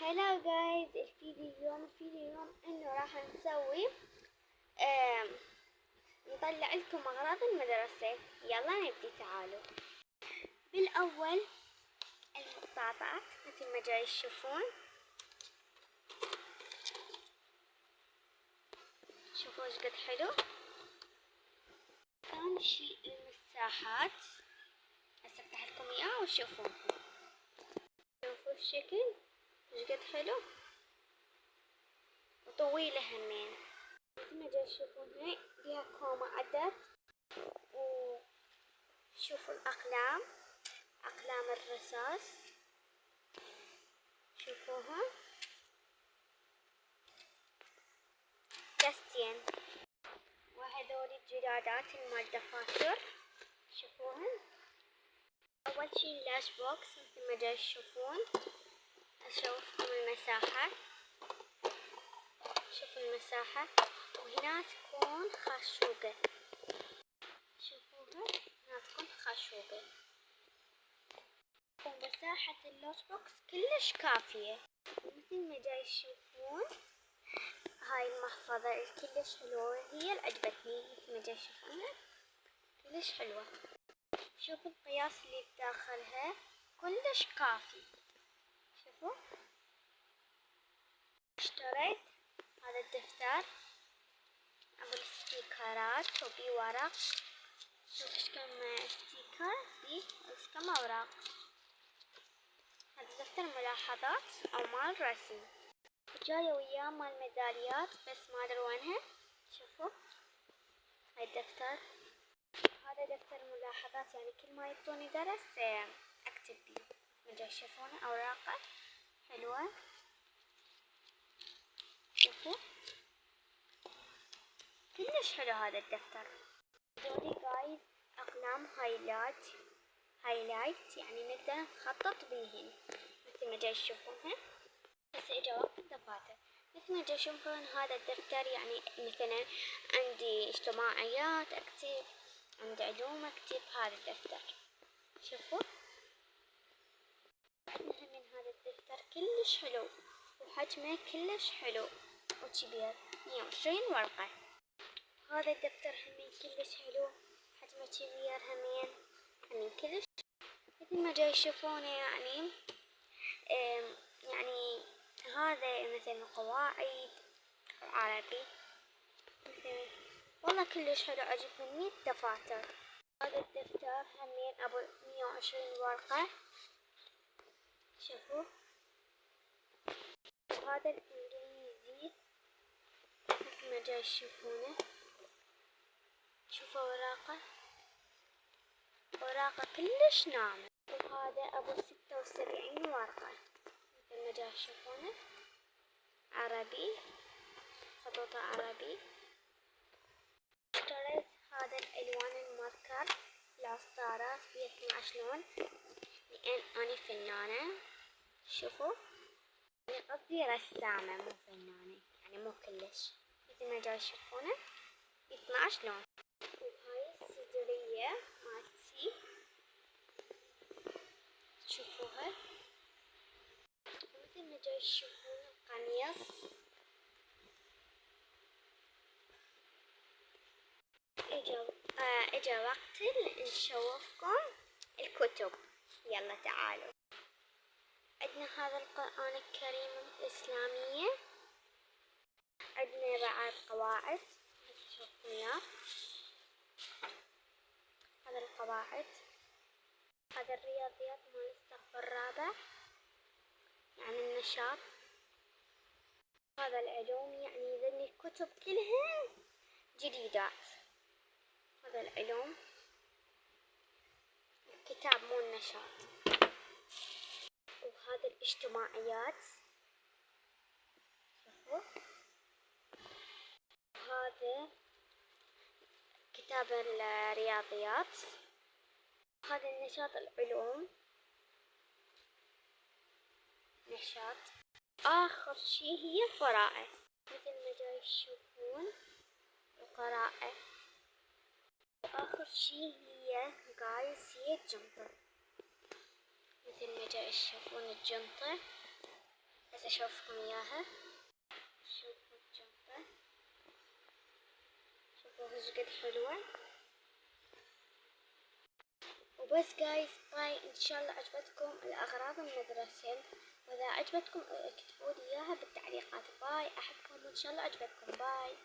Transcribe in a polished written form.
هلا جايز، اليوم انه راح نسوي نطلع لكم اغراض المدرسة. يلا نبدي، تعالوا. بالاول المقطعات مثل ما جاي تشوفون. شوفوا ايش قد حلو. ثاني شيء المساحات، هسه افتح لكم اياه وشوفوا. شوفوا الشكل ايش قد حلو وطويلة همين. مثل ما جاي تشوفون هاي فيها كومة عدد. وشوفوا الأقلام، أقلام الرصاص شوفوها دستين. وهذول الجرادات مال الدفاتر شوفوهن. أول شي اللانش بوكس مثل ما جاي تشوفون. أشوفكم المساحة، شوفوا المساحة. وهنا تكون خاشوقة، شوفوها هنا تكون خاشوقة. ومساحة اللانش بوكس كلش كافية. مثل ما جاي تشوفون هاي المحفظة كلش حلوة، هي اللي عجبتني. مثل ما جاي تشوفونها كلش حلوة. شوفوا القياس اللي بداخلها كلش كافي. شوفوا اشتريت هذا الدفتر ابو الستيكرات وبي ورق. شوف ايش كم ستيكر بيه وايش كم اوراق. هذا دفتر ملاحظات او مال رسم. جاية وياه مال ميداليات بس ما ادري وينها. شوفوا هاي الدفتر، هذا دفتر ملاحظات، يعني كل ما يعطوني درس اكتب بيه. ما جاي تشوفونه اوراقه حلوة. شوفوا كلش حلو هذا الدفتر. هذولي جايز اقلام هايلايت يعني نقدر نخطط بيهن مثل ما جاي تشوفونها. هسه اجا وقت الدفاتر. مثل ما جاي تشوفون هذا الدفتر، يعني مثلا عندي اجتماعيات اكتب، عندي علوم اكتب هذا الدفتر. شوفوا من هذا الدفتر كلش حلو وحجمه كلش حلو وكبير، 120 ورقة. هذا الدفتر همين كلش حلو، حجمه كبير همين كلش. مثل ما جاي تشوفونه يعني يعني هذا مثل قواعد عربي مثل. والله كلش حلو، عجبني 100 دفاتر. هذا الدفتر همين ابو 120 ورقة. شوفوا وهذا الانجليزي مثل ما جاي تشوفونه. شوفوا وراقة كلش ناعمة. وهذا ابو 76 ورقة مثل ما جاي تشوفونه، عربي، خطوطه عربي. اشتريت هذا الالوان الماركر العصارات فيه 12 لون لان اني فنانة. شوفوا يعني قصدي رسامة مو فنانة، يعني مو كلش. مثل ما جاي تشوفونه 12 لون. وهاي السدرية مالتي تشوفوها. مثل ما جاي تشوفون القميص. اجا وقت نشوفكم الكتب. يلا تعالوا. عندنا هذا القرآن الكريم الإسلامية، عندنا بعد قواعد شوفوا وياه. هذا القواعد، هذا الرياضيات مال الصف الرابع يعني النشاط. هذا العلوم يعني ذني الكتب كلها جديدات. هذا العلوم الكتاب مو النشاط. وهذا الاجتماعيات. شوفوا هذا كتاب الرياضيات. هذا النشاط العلوم نشاط. آخر شي هي القراءة مثل ما جاي تشوفون القراءة. آخر شي هي جايز هي الجنطة مثل ما جاي تشوفون الجنطة. بس أشوفكم إياها. شوفوا الجنطة، شوفوا ايش قد حلوة. وبس جايز باي. إن شاء الله عجبتكم الأغراض المدرسة، وإذا عجبتكم اكتبوا لي إياها بالتعليقات. باي، أحبكم وإن شاء الله عجبتكم. باي.